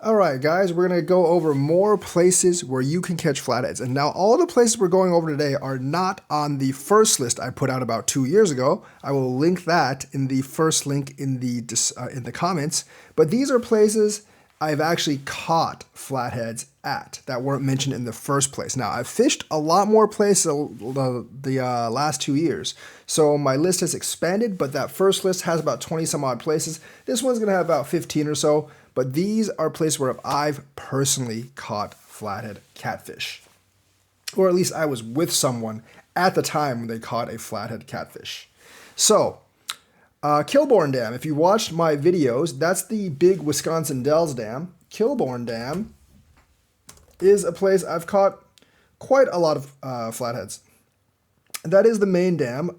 All right, guys, we're going to go over more places where you can catch flatheads. And now all the places we're going over today are not on the first list I put out about 2 years ago. I will link that in the first link in the comments. But these are places I've actually caught flatheads at that weren't mentioned in the first place. Now, I've fished a lot more places the last 2 years, so my list has expanded, but that first list has about 20 some odd places. This one's going to have about 15 or so, but these are places where I've personally caught flathead catfish. Or at least I was with someone at the time when they caught a flathead catfish. So, Kilborn Dam, if you watched my videos, that's the big Wisconsin Dells Dam. Kilborn Dam is a place I've caught quite a lot of flatheads. That is the main dam.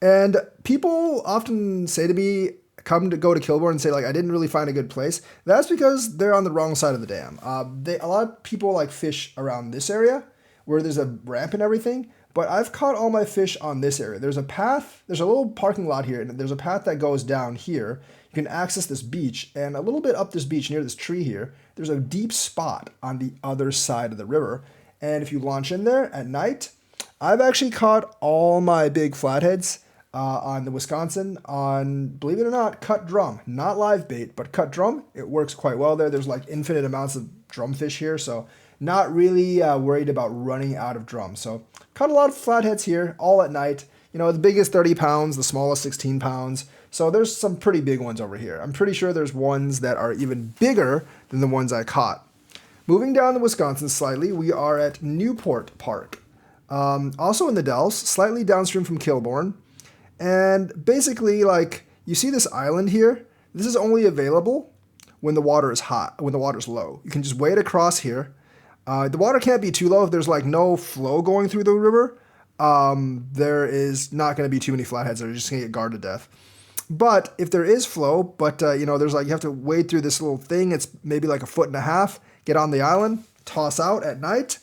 And people often say to me, go to Kilborn and say, like, I didn't really find a good place. That's because they're on the wrong side of the dam. A lot of people like fish around this area where there's a ramp and everything. But I've caught all my fish on this area. There's a path, there's a little parking lot here, and there's a path that goes down here. You can access this beach, and a little bit up this beach near this tree here, there's a deep spot on the other side of the river. And if you launch in there at night, I've actually caught all my big flatheads on the Wisconsin on, believe it or not, cut drum. Not live bait, but cut drum. It works quite well there. There's like infinite amounts of drumfish here, so not really worried about running out of drum. So caught a lot of flatheads here, all at night. You know, the biggest 30 pounds, the smallest 16 pounds. So there's some pretty big ones over here. I'm pretty sure there's ones that are even bigger than the ones I caught. Moving down the Wisconsin slightly, we are at Newport Park. Also in the Dells, slightly downstream from Kilborn. And basically, like, you see this island here? This is only available when the water is hot, when the water's low. You can just wade across here. The water can't be too low if there's like no flow going through the river. There is not going to be too many flatheads that are just going to get guarded to death. But if there is flow, there's like, you have to wade through this little thing. It's maybe like 1.5 feet, get on the island, toss out at night.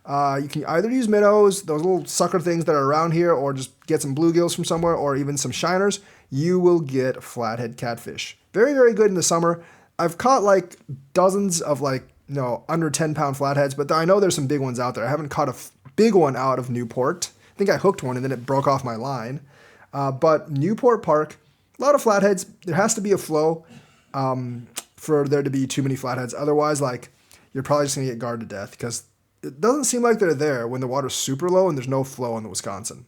You can either use minnows, those little sucker things that are around here, or just get some bluegills from somewhere, or even some shiners. You will get flathead catfish. Very, very good in the summer. I've caught like dozens of under 10-pound flatheads, but I know there's some big ones out there. I haven't caught a big one out of Newport. I think I hooked one and then it broke off my line. But Newport Park, a lot of flatheads. There has to be a flow for there to be too many flatheads. Otherwise, you're probably just going to get guarded to death because it doesn't seem like they're there when the water's super low and there's no flow in the Wisconsin.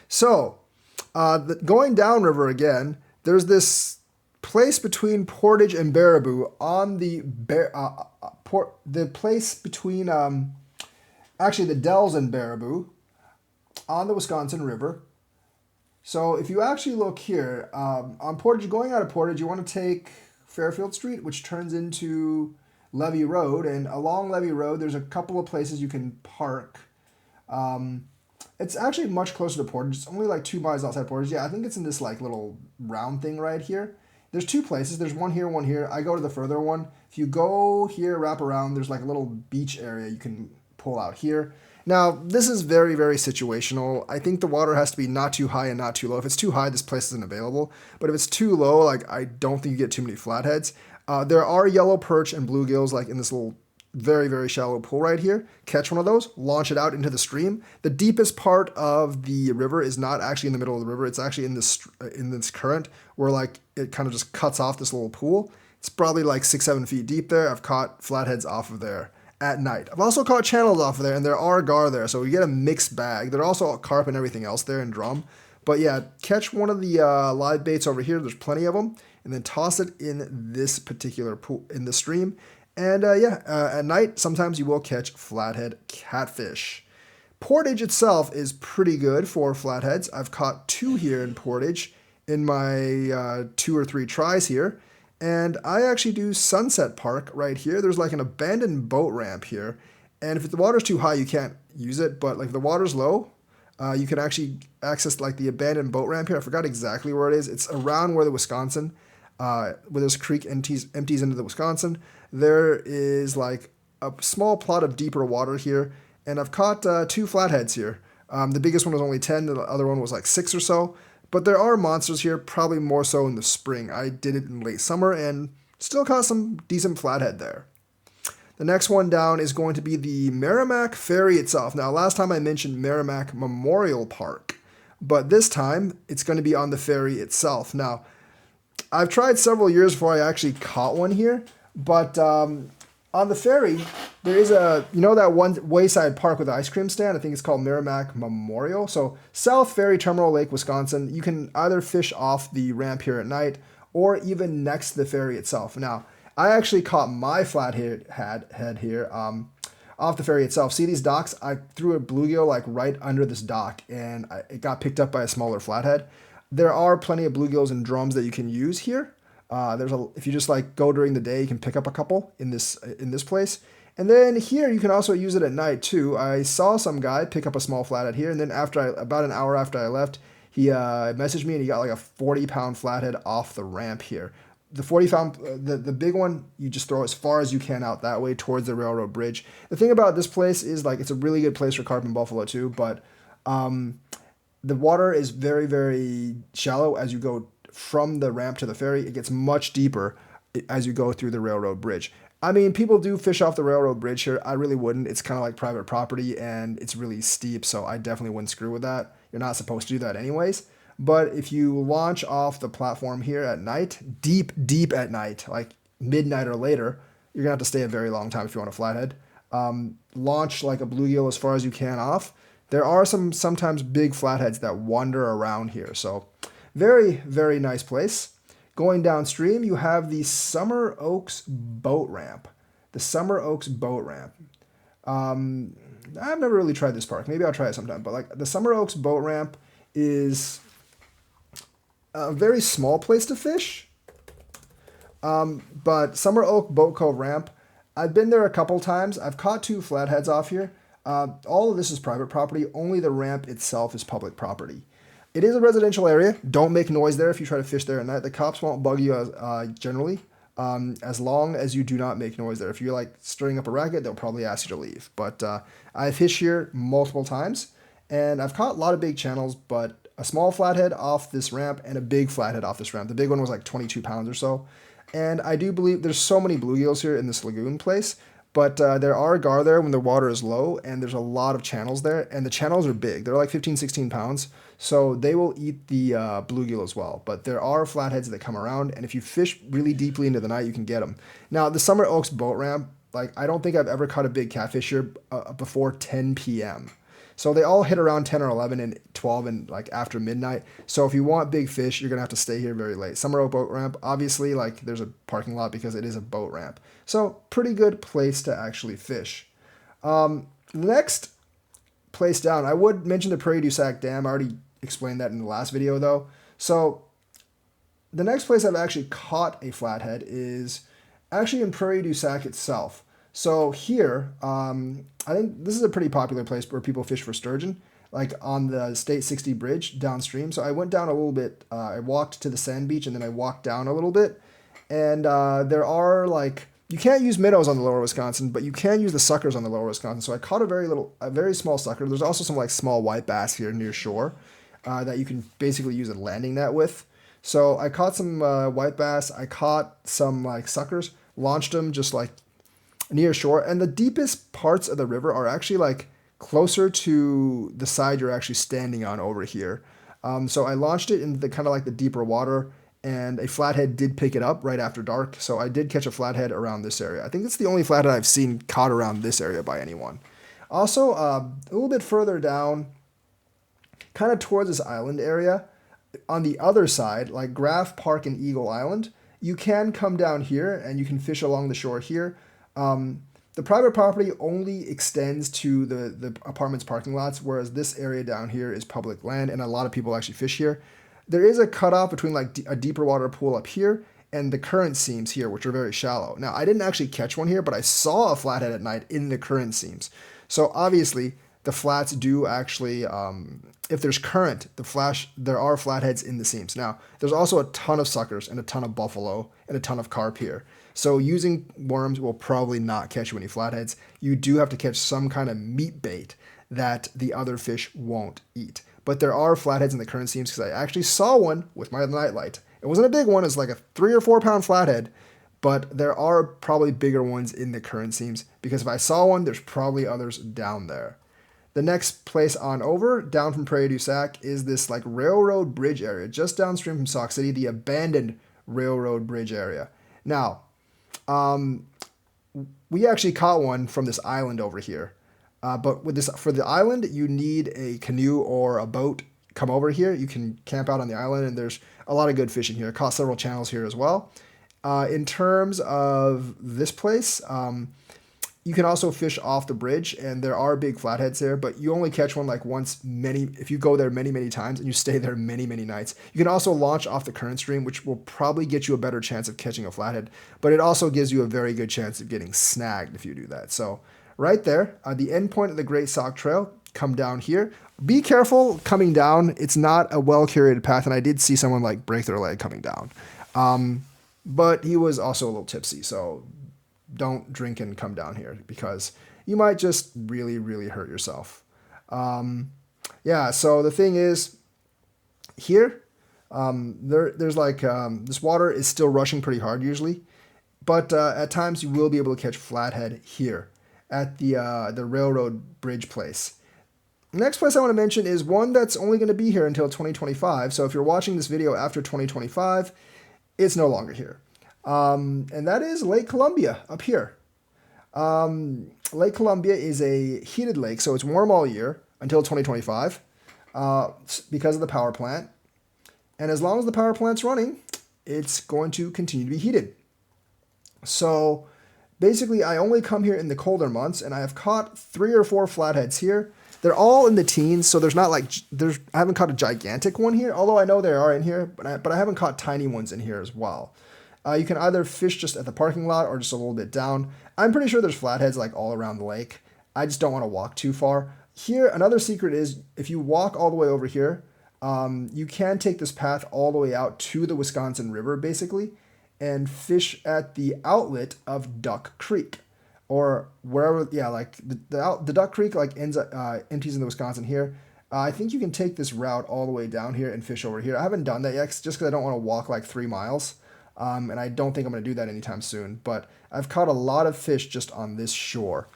So, going downriver again, there's this place between Portage and Baraboo on the place between the Dells and Baraboo on the Wisconsin River. So if you actually look here on Portage, going out of Portage, you want to take Fairfield Street, which turns into Levy Road, and along Levy Road there's a couple of places you can park. It's actually much closer to Portage. It's only like 2 miles outside Portage. Yeah, I think it's in this little round thing right here. There's 2 places. There's one here, one here. I go to the further one. If you go here, wrap around, there's like a little beach area you can pull out here. Now, this is very, very situational. I think the water has to be not too high and not too low. If it's too high, this place isn't available. But if it's too low, I don't think you get too many flatheads. There are yellow perch and bluegills in this little very, very shallow pool right here. Catch one of those, launch it out into the stream. The deepest part of the river is not actually in the middle of the river. It's actually in this current where it kind of just cuts off this little pool. It's probably 6-7 feet deep there. I've caught flatheads off of there at night. I've also caught channels off of there, and there are gar there, so you get a mixed bag. There are also carp and everything else there and drum. But yeah, catch one of the live baits over here. There's plenty of them, and then toss it in this particular pool in the stream. And at night, sometimes you will catch flathead catfish. Portage itself is pretty good for flatheads. I've caught 2 here in Portage in my 2 or 3 tries here. And I actually do Sunset Park right here. There's an abandoned boat ramp here. And if the water's too high, you can't use it. But if the water's low, you can actually access the abandoned boat ramp here. I forgot exactly where it is. It's around where the Wisconsin, where this creek empties into the Wisconsin. There is a small plot of deeper water here. And I've caught 2 flatheads here. The biggest one was only 10. The other one was 6 or so. But there are monsters here, probably more so in the spring. I did it in late summer, and Still caught some decent flathead there. The next one down is going to be the Miramac Ferry itself. Now, last time I mentioned Miramac Memorial Park, but this time it's going to be on the ferry itself. Now, I've tried several years before I actually caught one here, but on the ferry, there is that one Wayside Park with the ice cream stand? I think it's called Miramac Memorial. So, South Ferry Terminal Lake, Wisconsin. You can either fish off the ramp here at night or even next to the ferry itself. Now, I actually caught my flathead head here off the ferry itself. See these docks? I threw a bluegill like right under this dock, and it got picked up by a smaller flathead. There are plenty of bluegills and drums that you can use here. If you just like go during the day, you can pick up a couple in this place. And then here you can also use it at night too. I saw some guy pick up a small flathead here, and then about an hour after I left, he messaged me and he got like a 40-pound flathead off the ramp here. The 40-pound, the big one, you just throw as far as you can out that way towards the railroad bridge. The thing about this place is like it's a really good place for carp and buffalo too, but the water is very, very shallow as you go from the ramp to the ferry. It gets much deeper as you go through the railroad bridge. I mean, people do fish off the railroad bridge here. I really wouldn't. It's kind of like private property and it's really steep, so I definitely wouldn't screw with that. You're not supposed to do that anyways. But if you launch off the platform here at night, deep at night, like midnight or later, you're going to have to stay a very long time if you want a flathead. Launch like a bluegill as far as you can off. There are sometimes big flatheads that wander around here. So very, very nice place. Going downstream, you have the Summer Oaks boat ramp. The Summer Oaks boat ramp. I've never really tried this park. Maybe I'll try it sometime. But like the Summer Oaks boat ramp is a very small place to fish. But Summer Oak Boat Cove ramp, I've been there a couple times. I've caught 2 flatheads off here. All of this is private property. Only the ramp itself is public property. It is a residential area. Don't make noise there if you try to fish there at night. The cops won't bug you generally, as long as you do not make noise there. If you're like stirring up a racket, they'll probably ask you to leave. But I fished here multiple times, and I've caught a lot of big channels, but a small flathead off this ramp and a big flathead off this ramp. The big one was like 22 pounds or so. And I do believe there's so many bluegills here in this lagoon place, but there are gar there when the water is low, and there's a lot of channels there, and the channels are big. They're like 15, 16 pounds, so they will eat the bluegill as well. But there are flatheads that come around, and if you fish really deeply into the night, you can get them. Now, the Summer Oaks boat ramp, like I don't think I've ever caught a big catfish here before 10 p.m. So they all hit around 10 or 11 and 12 and like after midnight. So if you want big fish, you're going to have to stay here very late. Summer Oak boat ramp, obviously, like there's a parking lot because it is a boat ramp. So pretty good place to actually fish. Next place down, I would mention the Prairie Duac Dam. I already explained that in the last video though. So the next place I've actually caught a flathead is actually in Prairie Duac itself. So here, I think this is a pretty popular place where people fish for sturgeon, like on the State 60 bridge downstream. So I went down a little bit. I walked to the sand beach and then I walked down a little bit. And there are like, you can't use minnows on the lower Wisconsin, but you can use the suckers on the lower Wisconsin. So I caught a very small sucker. There's also some like small white bass here near shore that you can basically use a landing net with. So I caught some white bass. I caught some like suckers, launched them just like near shore, and the deepest parts of the river are actually like closer to the side you're actually standing on over here. So I launched it in the kind of like the deeper water, and a flathead did pick it up right after dark. So I did catch a flathead around this area. I think it's the only flathead I've seen caught around this area by anyone. Also, a little bit further down, kind of towards this island area, on the other side, like Graf Park and Eagle Island, you can come down here and you can fish along the shore here. The private property only extends to the apartments parking lots, whereas this area down here is public land, and a lot of people actually fish here. There is a cutoff between like a deeper water pool up here and the current seams here, which are very shallow. Now, I didn't actually catch one here, but I saw a flathead at night in the current seams. So obviously, the flats do actually, if there's current, there are flatheads in the seams. Now, there's also a ton of suckers and a ton of buffalo and a ton of carp here. So using worms will probably not catch you any flatheads. You do have to catch some kind of meat bait that the other fish won't eat. But there are flatheads in the current seams because I actually saw one with my nightlight. It wasn't a big one. It was like a 3 or 4 pound flathead, but there are probably bigger ones in the current seams because if I saw one, there's probably others down there. The next place on over, down from Prairie Duac, is this like railroad bridge area, just downstream from Sauk City, the abandoned railroad bridge area. Now, we actually caught one from this island over here. But with this, for the island, you need a canoe or a boat. Come over here. You can camp out on the island, and there's a lot of good fishing here. Caught several channels here as well. In terms of this place, you can also fish off the bridge, and there are big flatheads there, but you only catch one like once if you go there many times and you stay there many nights. You can also launch off the current stream, which will probably get you a better chance of catching a flathead, but it also gives you a very good chance of getting snagged if you do that. So right there, the end point of the Great Sauk Trail, come down here. Be careful coming down. It's not a well-curated path, and I did see someone like break their leg coming down. But he was also a little tipsy, so don't drink and come down here because you might just really hurt yourself. Yeah, so the thing is, here, there's like, this water is still rushing pretty hard usually, but at times you will be able to catch flathead here at the railroad bridge place. The next place I want to mention is one that's only going to be here until 2025, so if you're watching this video after 2025, it's no longer here. And that is Lake Columbia up here. Lake Columbia is a heated lake, so it's warm all year until 2025 because of the power plant. And as long as the power plant's running, it's going to continue to be heated. So basically, I only come here in the colder months, and I have caught 3 or 4 flatheads here. They're all in the teens, so there's not like I haven't caught a gigantic one here, although I know they are in here, but I haven't caught tiny ones in here as well. You can either fish just at the parking lot or just a little bit down. I'm pretty sure there's flatheads like all around the lake. I just don't want to walk too far. Here, another secret is if you walk all the way over here, you can take this path all the way out to the Wisconsin River, basically, and fish at the outlet of Duck Creek. Or wherever, yeah, like the Duck Creek like empties in the Wisconsin here. I think you can take this route all the way down here and fish over here. I haven't done that yet just because I don't want to walk like 3 miles. And I don't think I'm going to do that anytime soon. But I've caught a lot of fish just on this shore.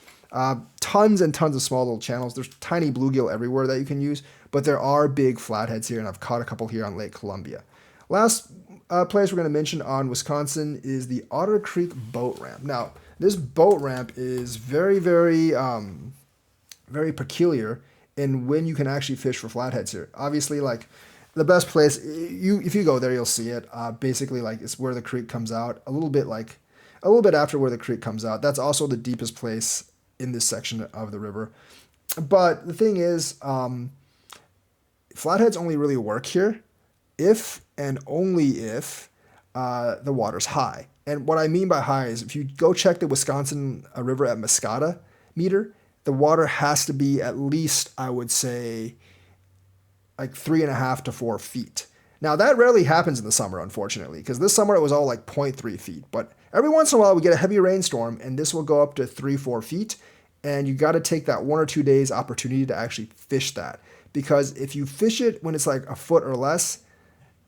Tons and tons of small little channels. There's tiny bluegill everywhere that you can use. But there are big flatheads here, and I've caught a couple here on Lake Columbia. Last place we're going to mention on Wisconsin is the Otter Creek boat ramp. Now, this boat ramp is very peculiar in when you can actually fish for flatheads here. Obviously, like the best place, if you go there, you'll see it. Basically, like it's where the creek comes out, a little bit after where the creek comes out. That's also the deepest place in this section of the river. But the thing is, flatheads only really work here if and only if the water's high. And what I mean by high is if you go check the Wisconsin River at Muscata meter, the water has to be at least, I would say, like 3.5 to 4 feet. Now, that rarely happens in the summer, unfortunately, because this summer it was all like 0.3 feet. But every once in a while we get a heavy rainstorm, and this will go up to 3-4 feet. And you got to take that 1 or 2 days opportunity to actually fish that. Because if you fish it when it's like a foot or less,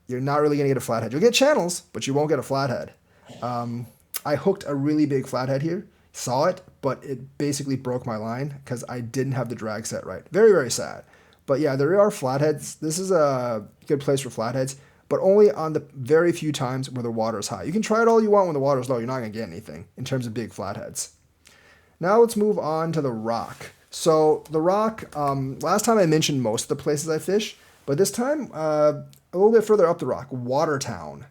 you're not really going to get a flathead. You'll get channels, but you won't get a flathead. I hooked a really big flathead here, saw it, but it basically broke my line because I didn't have the drag set right. Very sad. But yeah, there are flatheads. This is a good place for flatheads, but only on the very few times where the water is high. You can try it all you want when the water is low. You're not going to get anything in terms of big flatheads. Now let's move on to the Rock. So the Rock, last time I mentioned most of the places I fish, but this time a little bit further up the Rock, Watertown.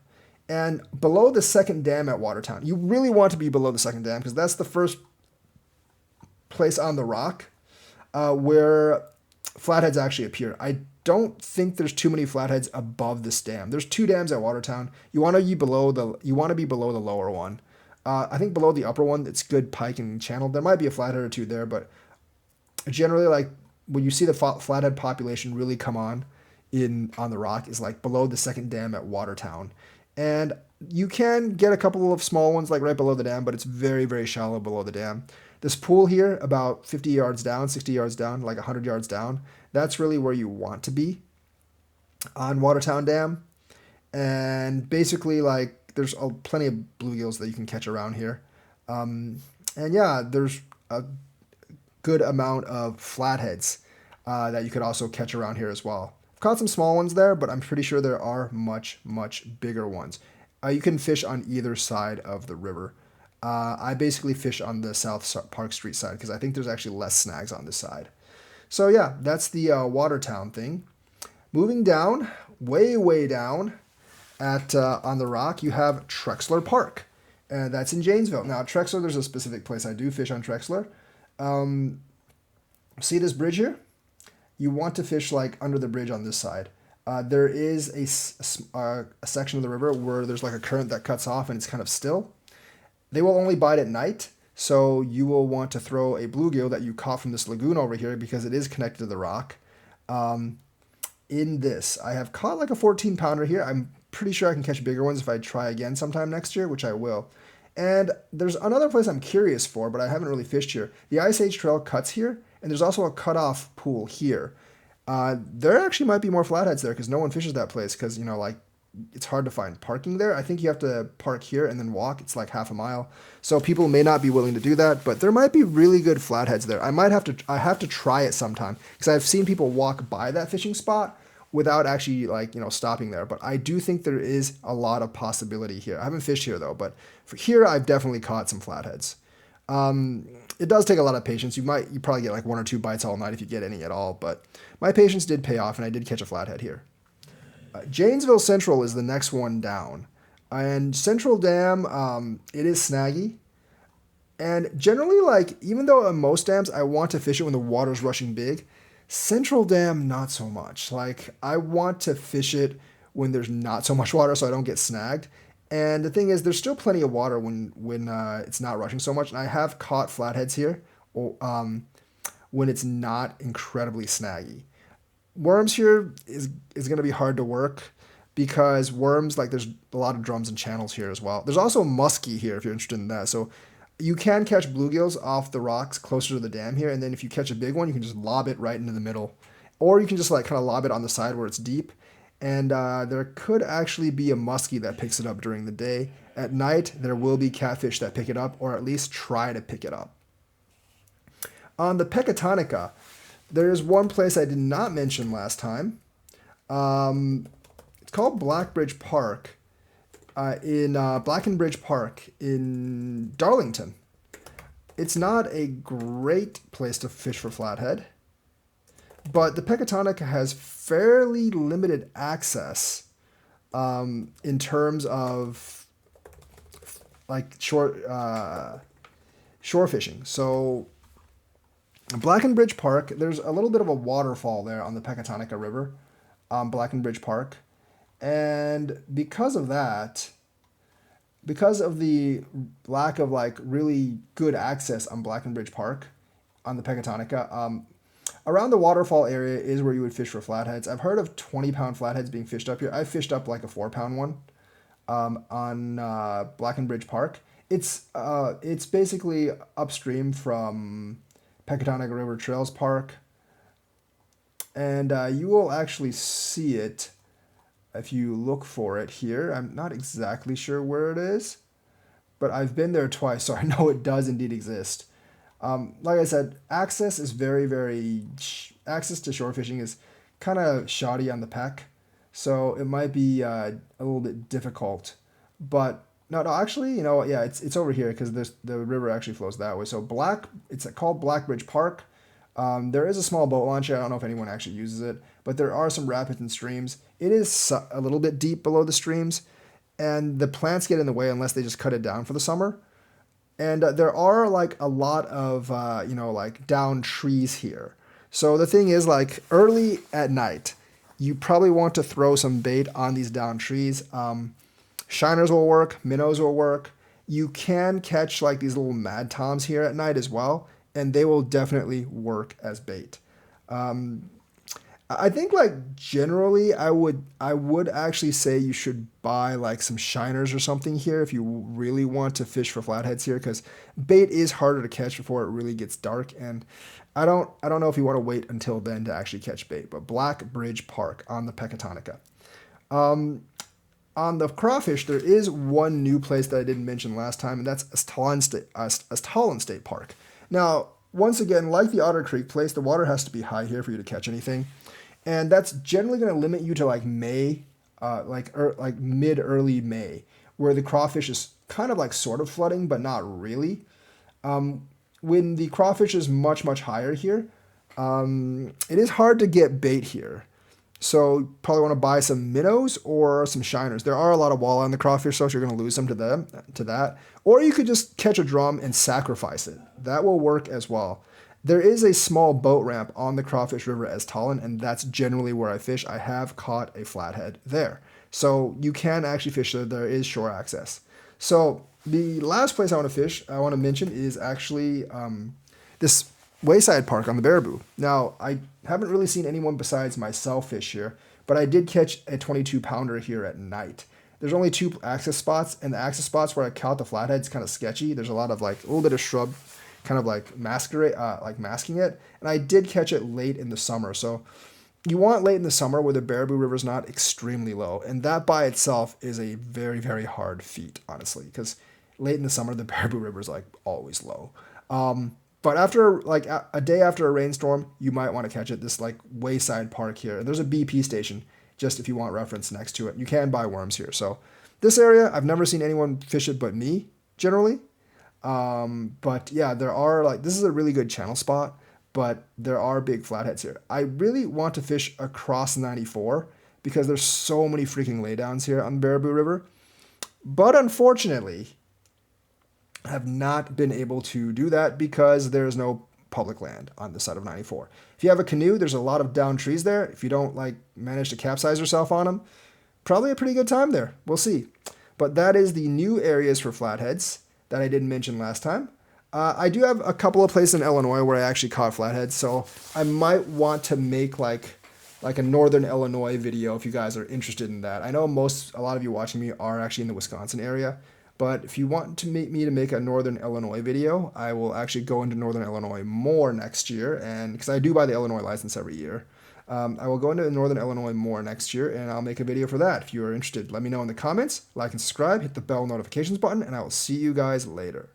And below the second dam at Watertown. You really want to be below the second dam because that's the first place on the Rock where flatheads actually appear. I don't think there's too many flatheads above this dam. There's 2 dams at Watertown. You want to be below the lower one. I think below the upper one, it's good pike and channel. There might be a flathead or 2 there, but generally, like when you see the flathead population really come on the Rock is like below the second dam at Watertown. And you can get a couple of small ones like right below the dam, but it's very shallow below the dam. This pool here, about 50 yards down, 60 yards down, like 100 yards down, that's really where you want to be on Watertown Dam. And basically, like, there's plenty of bluegills that you can catch around here. And yeah, there's a good amount of flatheads that you could also catch around here as well. I've caught some small ones there, but I'm pretty sure there are much, much bigger ones. You can fish on either side of the river. I basically fish on the South Park Street side because I think there's actually less snags on this side. So yeah, that's the Watertown thing. Moving down, way down at on the rock, you have Trexler Park. That's in Janesville. Now, Trexler, there's a specific place I do fish on Trexler. See this bridge here? You want to fish like under the bridge on this side. There is a section of the river where there's like a current that cuts off and it's kind of still. They will only bite at night, so you will want to throw a bluegill that you caught from this lagoon over here because it is connected to the rock. In this, I have caught like a 14-pounder here. I'm pretty sure I can catch bigger ones if I try again sometime next year, which I will. And there's another place I'm curious for, but I haven't really fished here. The Ice Age Trail cuts here, and there's also a cutoff pool here. There actually might be more flatheads there because no one fishes that place because, you know, like, it's hard to find parking there. I think you have to park here and then walk. It's like half a mile. So people may not be willing to do that, but there might be really good flatheads there. I have to try it sometime because I've seen people walk by that fishing spot without actually, like, you know, stopping there. But I do think there is a lot of possibility here. I haven't fished here though, but for here I've definitely caught some flatheads. It does take a lot of patience. You probably get like 1 or 2 bites all night if you get any at all, but my patience did pay off and I did catch a flathead here. Janesville Central is the next one down. And Central Dam, it is snaggy. And generally, like, even though at most dams I want to fish it when the water's rushing big, Central Dam, not so much. Like, I want to fish it when there's not so much water so I don't get snagged. And the thing is, there's still plenty of water when it's not rushing so much. And I have caught flatheads here when it's not incredibly snaggy. Worms here is going to be hard to work because worms, like, there's a lot of drums and channels here as well. There's also muskie here if you're interested in that. So you can catch bluegills off the rocks closer to the dam here, and then if you catch a big one, you can just lob it right into the middle. Or you can just like kind of lob it on the side where it's deep. And there could actually be a muskie that picks it up during the day. At night, there will be catfish that pick it up, or at least try to pick it up. On the Pecatonica, there's one place I did not mention last time. It's called Blackbridge Park in Blackenbridge Park in Darlington. It's not a great place to fish for flathead, but the Pecatonica has fairly limited access in terms of like shore fishing. So Blackenbridge Park, there's a little bit of a waterfall there on the Pecatonica River, Blackenbridge Park. And because of that, because of the lack of like really good access on Blackenbridge Park on the Pecatonica, around the waterfall area is where you would fish for flatheads. I've heard of 20-pound flatheads being fished up here. I fished up like a 4-pound one on Blackenbridge Park. It's basically upstream from Pecatonica River Trails Park, and you will actually see it if you look for it here. I'm not exactly sure where it is, but I've been there twice, so I know it does indeed exist. Like I said, access to shore fishing is kind of shoddy on the Peck, so it might be a little bit difficult. But no, actually, you know, yeah, it's over here because the river actually flows that way. So it's called Blackbridge Park. There is a small boat launch here. I don't know if anyone actually uses it, but there are some rapids and streams. It is a little bit deep below the streams, and the plants get in the way unless they just cut it down for the summer. And there are like a lot of, like down trees here. So the thing is, like, early at night, you probably want to throw some bait on these down trees. Shiners will work, minnows will work. You can catch like these little mad toms here at night as well, and they will definitely work as bait. I think like generally I would actually say you should buy like some shiners or something here if you really want to fish for flatheads here, because bait is harder to catch before it really gets dark, and I don't know if you want to wait until then to actually catch bait. But Blackbridge Park on the Pecatonica. On on the crawfish, there is one new place that I didn't mention last time, and that's Aal Talen State Park. Now, once again, like the Otter Creek place, the water has to be high here for you to catch anything, and that's generally going to limit you to like May, like mid-early May, where the crawfish is kind of like sort of flooding, but not really. When the crawfish is much, much higher here, it is hard to get bait here. So you probably want to buy some minnows or some shiners. There are a lot of walleye on the crawfish, so you're going to lose them to that. Or you could just catch a drum and sacrifice it. That will work as well. There is a small boat ramp on the Crawfish River as Talen, and that's generally where I fish. I have caught a flathead there. So you can actually fish there. There is shore access. So the last place I want to mention is actually this Wayside Park on the Baraboo. Now, I haven't really seen anyone besides myself fish here, but I did catch a 22-pounder here at night. There's only 2 access spots, and the access spots where I caught the flathead's kind of sketchy. There's a lot of like a little bit of shrub, kind of like masking it, and I did catch it late in the summer. So you want late in the summer where the Baraboo River is not extremely low, and that by itself is a very, very hard feat, honestly, because late in the summer the Baraboo River is like always low. But after like a day after a rainstorm, you might want to catch it. This like Wayside Park here, and there's a BP station just if you want reference next to it. You can buy worms here. So this area, I've never seen anyone fish it but me generally. But yeah, there are like, this is a really good channel spot, but there are big flatheads here. I really want to fish across 94 because there's so many freaking laydowns here on the Baraboo River. But unfortunately, have not been able to do that because there's no public land on this side of 94. If you have a canoe, there's a lot of downed trees there. If you don't like manage to capsize yourself on them, probably a pretty good time there. We'll see. But that is the new areas for flatheads that I didn't mention last time. I do have a couple of places in Illinois where I actually caught flatheads, so I might want to make like a Northern Illinois video if you guys are interested in that. I know a lot of you watching me are actually in the Wisconsin area. But if you want to make a Northern Illinois video, I will actually go into Northern Illinois more next year, and because I do buy the Illinois license every year, I will go into Northern Illinois more next year, and I'll make a video for that. If you are interested, let me know in the comments, like and subscribe, hit the bell notifications button, and I will see you guys later.